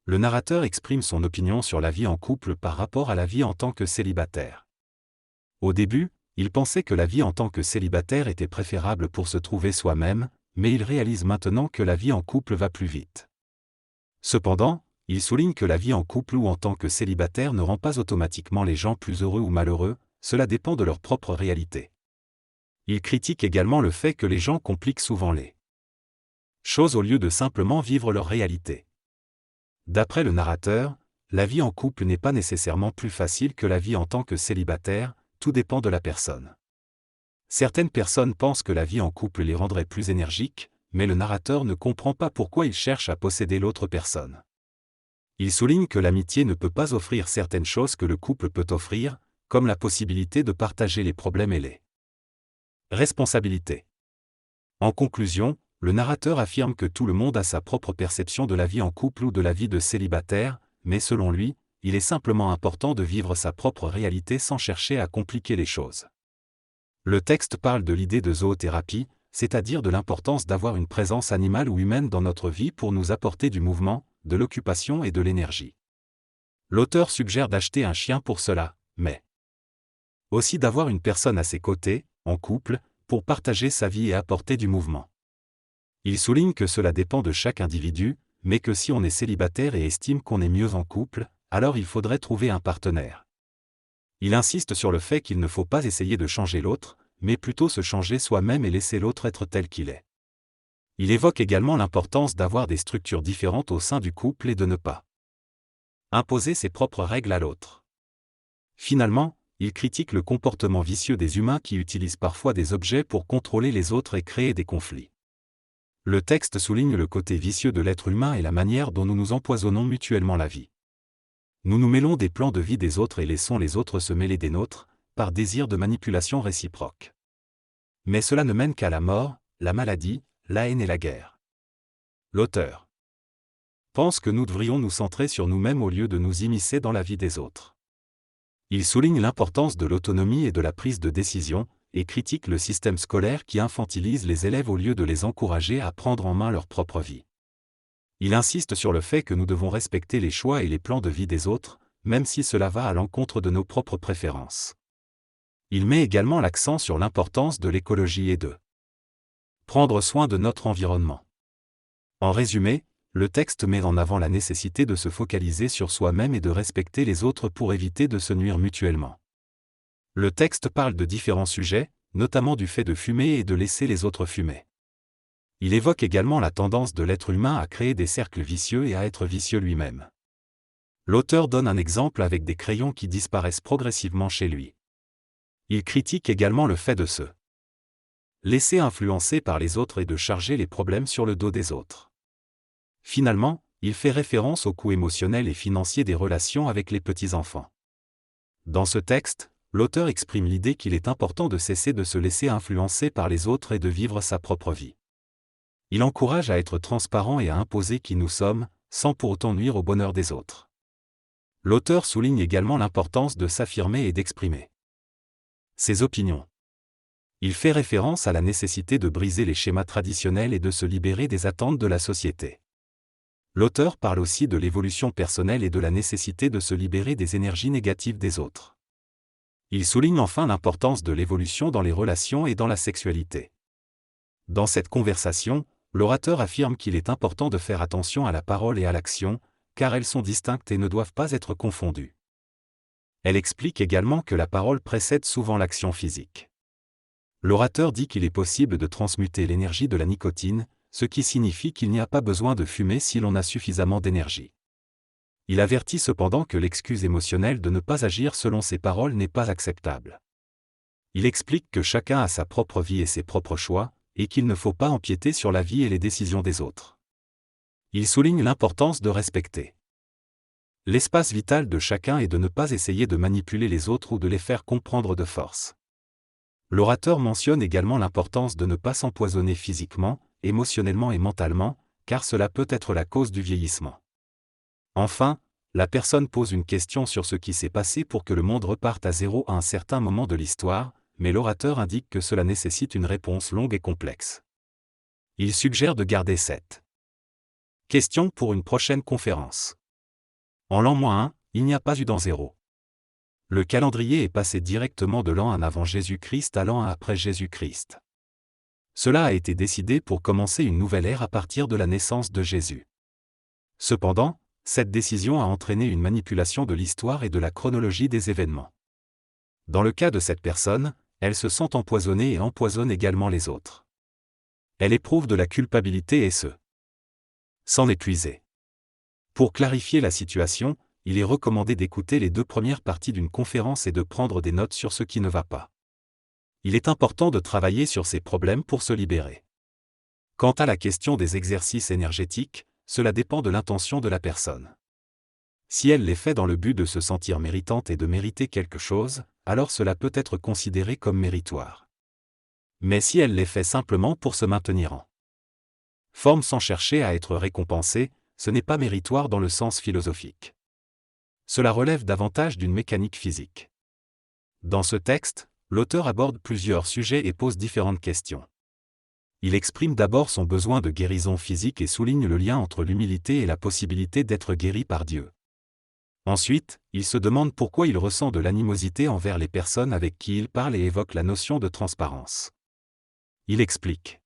Le narrateur exprime son opinion sur la vie en couple par rapport à la vie en tant que célibataire. Au début, il pensait que la vie en tant que célibataire était préférable pour se trouver soi-même, mais il réalise maintenant que la vie en couple va plus vite. Cependant, il souligne que la vie en couple ou en tant que célibataire ne rend pas automatiquement les gens plus heureux ou malheureux, cela dépend de leur propre réalité. Il critique également le fait que les gens compliquent souvent les choses au lieu de simplement vivre leur réalité. D'après le narrateur, la vie en couple n'est pas nécessairement plus facile que la vie en tant que célibataire, tout dépend de la personne. Certaines personnes pensent que la vie en couple les rendrait plus énergiques, mais le narrateur ne comprend pas pourquoi il cherche à posséder l'autre personne. Il souligne que l'amitié ne peut pas offrir certaines choses que le couple peut offrir, comme la possibilité de partager les problèmes et les responsabilités. En conclusion, le narrateur affirme que tout le monde a sa propre perception de la vie en couple ou de la vie de célibataire, mais selon lui, il est simplement important de vivre sa propre réalité sans chercher à compliquer les choses. Le texte parle de l'idée de zoothérapie, c'est-à-dire de l'importance d'avoir une présence animale ou humaine dans notre vie pour nous apporter du mouvement, de l'occupation et de l'énergie. L'auteur suggère d'acheter un chien pour cela, mais aussi d'avoir une personne à ses côtés, en couple, pour partager sa vie et apporter du mouvement. Il souligne que cela dépend de chaque individu, mais que si on est célibataire et estime qu'on est mieux en couple, alors il faudrait trouver un partenaire. Il insiste sur le fait qu'il ne faut pas essayer de changer l'autre, mais plutôt se changer soi-même et laisser l'autre être tel qu'il est. Il évoque également l'importance d'avoir des structures différentes au sein du couple et de ne pas imposer ses propres règles à l'autre. Finalement, il critique le comportement vicieux des humains qui utilisent parfois des objets pour contrôler les autres et créer des conflits. Le texte souligne le côté vicieux de l'être humain et la manière dont nous nous empoisonnons mutuellement la vie. Nous nous mêlons des plans de vie des autres et laissons les autres se mêler des nôtres, par désir de manipulation réciproque. Mais cela ne mène qu'à la mort, la maladie, la haine et la guerre. L'auteur pense que nous devrions nous centrer sur nous-mêmes au lieu de nous immiscer dans la vie des autres. Il souligne l'importance de l'autonomie et de la prise de décision, et critique le système scolaire qui infantilise les élèves au lieu de les encourager à prendre en main leur propre vie. Il insiste sur le fait que nous devons respecter les choix et les plans de vie des autres, même si cela va à l'encontre de nos propres préférences. Il met également l'accent sur l'importance de l'écologie et de prendre soin de notre environnement. En résumé, le texte met en avant la nécessité de se focaliser sur soi-même et de respecter les autres pour éviter de se nuire mutuellement. Le texte parle de différents sujets, notamment du fait de fumer et de laisser les autres fumer. Il évoque également la tendance de l'être humain à créer des cercles vicieux et à être vicieux lui-même. L'auteur donne un exemple avec des crayons qui disparaissent progressivement chez lui. Il critique également le fait de se laisser influencer par les autres et de charger les problèmes sur le dos des autres. Finalement, il fait référence au coût émotionnel et financier des relations avec les petits-enfants. Dans ce texte, l'auteur exprime l'idée qu'il est important de cesser de se laisser influencer par les autres et de vivre sa propre vie. Il encourage à être transparent et à imposer qui nous sommes, sans pour autant nuire au bonheur des autres. L'auteur souligne également l'importance de s'affirmer et d'exprimer ses opinions. Il fait référence à la nécessité de briser les schémas traditionnels et de se libérer des attentes de la société. L'auteur parle aussi de l'évolution personnelle et de la nécessité de se libérer des énergies négatives des autres. Il souligne enfin l'importance de l'évolution dans les relations et dans la sexualité. Dans cette conversation, l'orateur affirme qu'il est important de faire attention à la parole et à l'action, car elles sont distinctes et ne doivent pas être confondues. Elle explique également que la parole précède souvent l'action physique. L'orateur dit qu'il est possible de transmuter l'énergie de la nicotine, ce qui signifie qu'il n'y a pas besoin de fumer si l'on a suffisamment d'énergie. Il avertit cependant que l'excuse émotionnelle de ne pas agir selon ses paroles n'est pas acceptable. Il explique que chacun a sa propre vie et ses propres choix, et qu'il ne faut pas empiéter sur la vie et les décisions des autres. Il souligne l'importance de respecter l'espace vital de chacun et de ne pas essayer de manipuler les autres ou de les faire comprendre de force. L'orateur mentionne également l'importance de ne pas s'empoisonner physiquement, émotionnellement et mentalement, car cela peut être la cause du vieillissement. Enfin, la personne pose une question sur ce qui s'est passé pour que le monde reparte à zéro à un certain moment de l'histoire, mais l'orateur indique que cela nécessite une réponse longue et complexe. Il suggère de garder cette question pour une prochaine conférence. En l'an-1, il n'y a pas eu d'an 0. Le calendrier est passé directement de l'an 1 avant Jésus-Christ à l'an 1 après Jésus-Christ. Cela a été décidé pour commencer une nouvelle ère à partir de la naissance de Jésus. Cependant, cette décision a entraîné une manipulation de l'histoire et de la chronologie des événements. Dans le cas de cette personne, elle se sent empoisonnée et empoisonne également les autres. Elle éprouve de la culpabilité et s'en épuiser. Pour clarifier la situation, il est recommandé d'écouter les 2 premières parties d'une conférence et de prendre des notes sur ce qui ne va pas. Il est important de travailler sur ces problèmes pour se libérer. Quant à la question des exercices énergétiques, cela dépend de l'intention de la personne. Si elle les fait dans le but de se sentir méritante et de mériter quelque chose, alors cela peut être considéré comme méritoire. Mais si elle les fait simplement pour se maintenir en forme sans chercher à être récompensée, ce n'est pas méritoire dans le sens philosophique. Cela relève davantage d'une mécanique physique. Dans ce texte, l'auteur aborde plusieurs sujets et pose différentes questions. Il exprime d'abord son besoin de guérison physique et souligne le lien entre l'humilité et la possibilité d'être guéri par Dieu. Ensuite, il se demande pourquoi il ressent de l'animosité envers les personnes avec qui il parle et évoque la notion de transparence. Il explique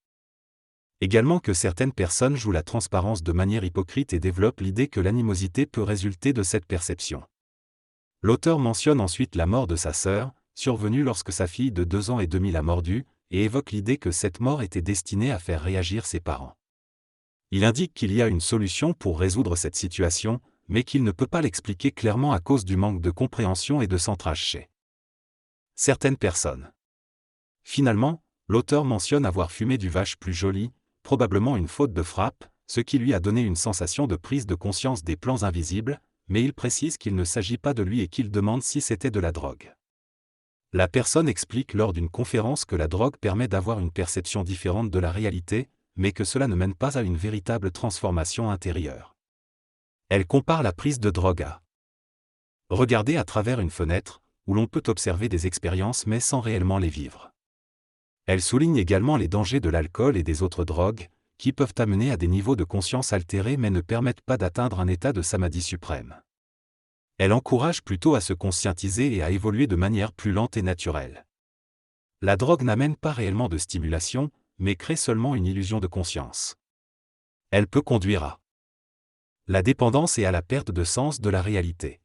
également que certaines personnes jouent la transparence de manière hypocrite et développent l'idée que l'animosité peut résulter de cette perception. L'auteur mentionne ensuite la mort de sa sœur, survenue lorsque sa fille de 2 ans et demi l'a mordu, et évoque l'idée que cette mort était destinée à faire réagir ses parents. Il indique qu'il y a une solution pour résoudre cette situation, mais qu'il ne peut pas l'expliquer clairement à cause du manque de compréhension et de centrage chez certaines personnes. Finalement, l'auteur mentionne avoir fumé du vache plus joli, probablement une faute de frappe, ce qui lui a donné une sensation de prise de conscience des plans invisibles, mais il précise qu'il ne s'agit pas de lui et qu'il demande si c'était de la drogue. La personne explique lors d'une conférence que la drogue permet d'avoir une perception différente de la réalité, mais que cela ne mène pas à une véritable transformation intérieure. Elle compare la prise de drogue à regarder à travers une fenêtre, où l'on peut observer des expériences mais sans réellement les vivre. Elle souligne également les dangers de l'alcool et des autres drogues, qui peuvent amener à des niveaux de conscience altérés mais ne permettent pas d'atteindre un état de samadhi suprême. Elle encourage plutôt à se conscientiser et à évoluer de manière plus lente et naturelle. La drogue n'amène pas réellement de stimulation, mais crée seulement une illusion de conscience. Elle peut conduire à la dépendance et à la perte de sens de la réalité.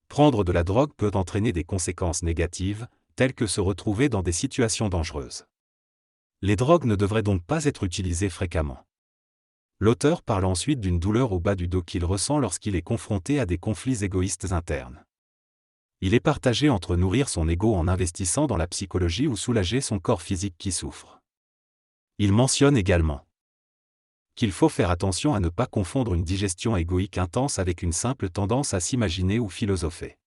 Prendre de la drogue peut entraîner des conséquences négatives, telles que se retrouver dans des situations dangereuses. Les drogues ne devraient donc pas être utilisées fréquemment. L'auteur parle ensuite d'une douleur au bas du dos qu'il ressent lorsqu'il est confronté à des conflits égoïstes internes. Il est partagé entre nourrir son ego en investissant dans la psychologie ou soulager son corps physique qui souffre. Il mentionne également qu'il faut faire attention à ne pas confondre une digestion égoïque intense avec une simple tendance à s'imaginer ou philosopher.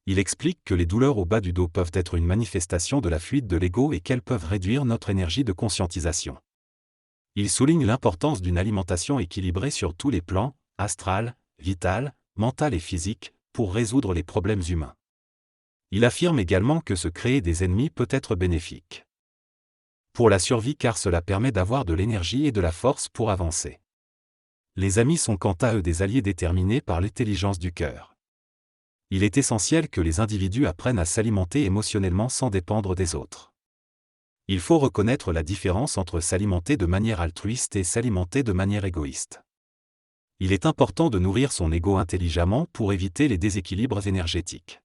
Il explique que les douleurs au bas du dos peuvent être une manifestation de la fuite de l'ego et qu'elles peuvent réduire notre énergie de conscientisation. Il souligne l'importance d'une alimentation équilibrée sur tous les plans, astral, vital, mental et physique, pour résoudre les problèmes humains. Il affirme également que se créer des ennemis peut être bénéfique pour la survie car cela permet d'avoir de l'énergie et de la force pour avancer. Les amis sont quant à eux des alliés déterminés par l'intelligence du cœur. Il est essentiel que les individus apprennent à s'alimenter émotionnellement sans dépendre des autres. Il faut reconnaître la différence entre s'alimenter de manière altruiste et s'alimenter de manière égoïste. Il est important de nourrir son ego intelligemment pour éviter les déséquilibres énergétiques.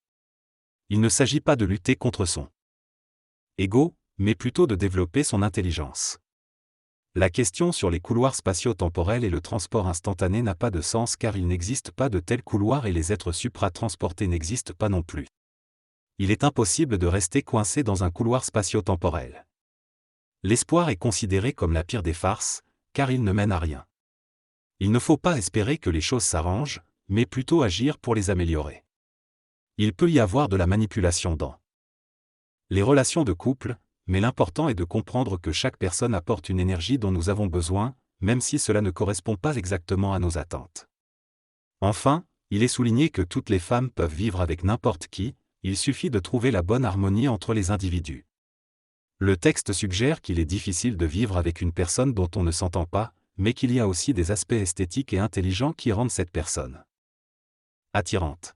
Il ne s'agit pas de lutter contre son ego, mais plutôt de développer son intelligence. La question sur les couloirs spatio-temporels et le transport instantané n'a pas de sens car il n'existe pas de tels couloirs et les êtres supra-transportés n'existent pas non plus. Il est impossible de rester coincé dans un couloir spatio-temporel. L'espoir est considéré comme la pire des farces, car il ne mène à rien. Il ne faut pas espérer que les choses s'arrangent, mais plutôt agir pour les améliorer. Il peut y avoir de la manipulation dans les relations de couple, mais l'important est de comprendre que chaque personne apporte une énergie dont nous avons besoin, même si cela ne correspond pas exactement à nos attentes. Enfin, il est souligné que toutes les femmes peuvent vivre avec n'importe qui, il suffit de trouver la bonne harmonie entre les individus. Le texte suggère qu'il est difficile de vivre avec une personne dont on ne s'entend pas, mais qu'il y a aussi des aspects esthétiques et intelligents qui rendent cette personne attirante.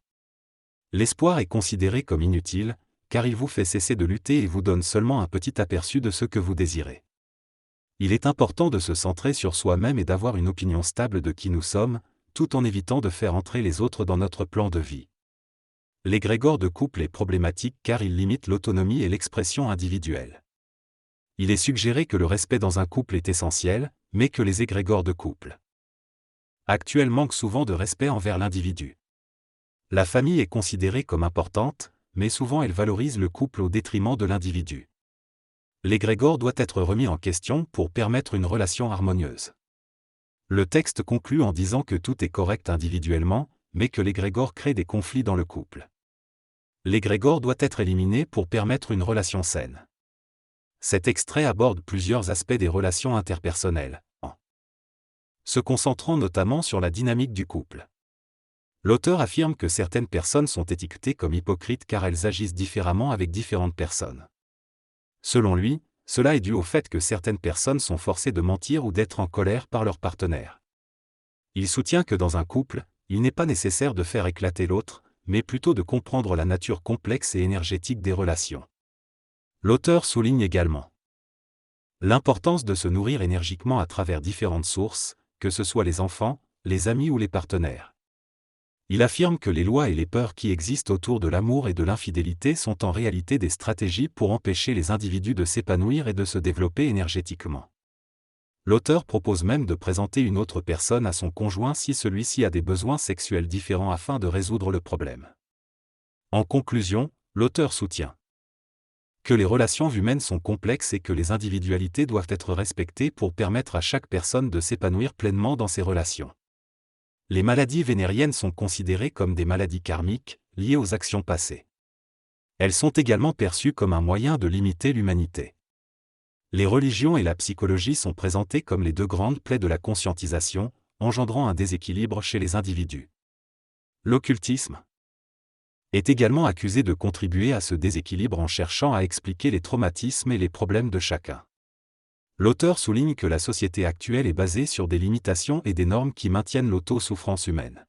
L'espoir est considéré comme inutile, car il vous fait cesser de lutter et vous donne seulement un petit aperçu de ce que vous désirez. Il est important de se centrer sur soi-même et d'avoir une opinion stable de qui nous sommes, tout en évitant de faire entrer les autres dans notre plan de vie. L'égrégore de couple est problématique car il limite l'autonomie et l'expression individuelle. Il est suggéré que le respect dans un couple est essentiel, mais que les égrégores de couple actuels manquent souvent de respect envers l'individu. La famille est considérée comme importante, mais souvent elle valorise le couple au détriment de l'individu. L'égrégore doit être remis en question pour permettre une relation harmonieuse. Le texte conclut en disant que tout est correct individuellement, mais que l'égrégore crée des conflits dans le couple. L'égrégore doit être éliminé pour permettre une relation saine. Cet extrait aborde plusieurs aspects des relations interpersonnelles, en se concentrant notamment sur la dynamique du couple. L'auteur affirme que certaines personnes sont étiquetées comme hypocrites car elles agissent différemment avec différentes personnes. Selon lui, cela est dû au fait que certaines personnes sont forcées de mentir ou d'être en colère par leur partenaire. Il soutient que dans un couple, il n'est pas nécessaire de faire éclater l'autre, mais plutôt de comprendre la nature complexe et énergétique des relations. L'auteur souligne également l'importance de se nourrir énergiquement à travers différentes sources, que ce soit les enfants, les amis ou les partenaires. Il affirme que les lois et les peurs qui existent autour de l'amour et de l'infidélité sont en réalité des stratégies pour empêcher les individus de s'épanouir et de se développer énergétiquement. L'auteur propose même de présenter une autre personne à son conjoint si celui-ci a des besoins sexuels différents afin de résoudre le problème. En conclusion, l'auteur soutient que les relations humaines sont complexes et que les individualités doivent être respectées pour permettre à chaque personne de s'épanouir pleinement dans ses relations. Les maladies vénériennes sont considérées comme des maladies karmiques, liées aux actions passées. Elles sont également perçues comme un moyen de limiter l'humanité. Les religions et la psychologie sont présentées comme les deux grandes plaies de la conscientisation, engendrant un déséquilibre chez les individus. L'occultisme est également accusé de contribuer à ce déséquilibre en cherchant à expliquer les traumatismes et les problèmes de chacun. L'auteur souligne que la société actuelle est basée sur des limitations et des normes qui maintiennent l'auto-souffrance humaine.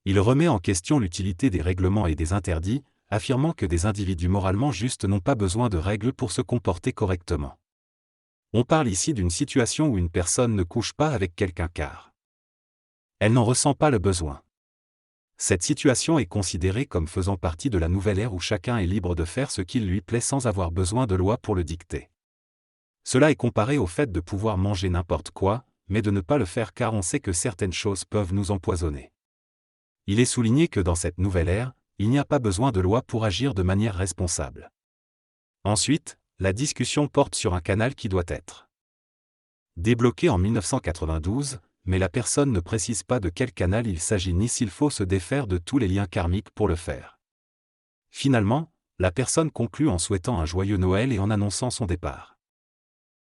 Il remet en question l'utilité des règlements et des interdits, affirmant que des individus moralement justes n'ont pas besoin de règles pour se comporter correctement. On parle ici d'une situation où une personne ne couche pas avec quelqu'un car elle n'en ressent pas le besoin. Cette situation est considérée comme faisant partie de la nouvelle ère où chacun est libre de faire ce qu'il lui plaît sans avoir besoin de loi pour le dicter. Cela est comparé au fait de pouvoir manger n'importe quoi, mais de ne pas le faire car on sait que certaines choses peuvent nous empoisonner. Il est souligné que dans cette nouvelle ère, il n'y a pas besoin de loi pour agir de manière responsable. Ensuite, la discussion porte sur un canal qui doit être débloqué en 1992, mais la personne ne précise pas de quel canal il s'agit ni s'il faut se défaire de tous les liens karmiques pour le faire. Finalement, la personne conclut en souhaitant un joyeux Noël et en annonçant son départ.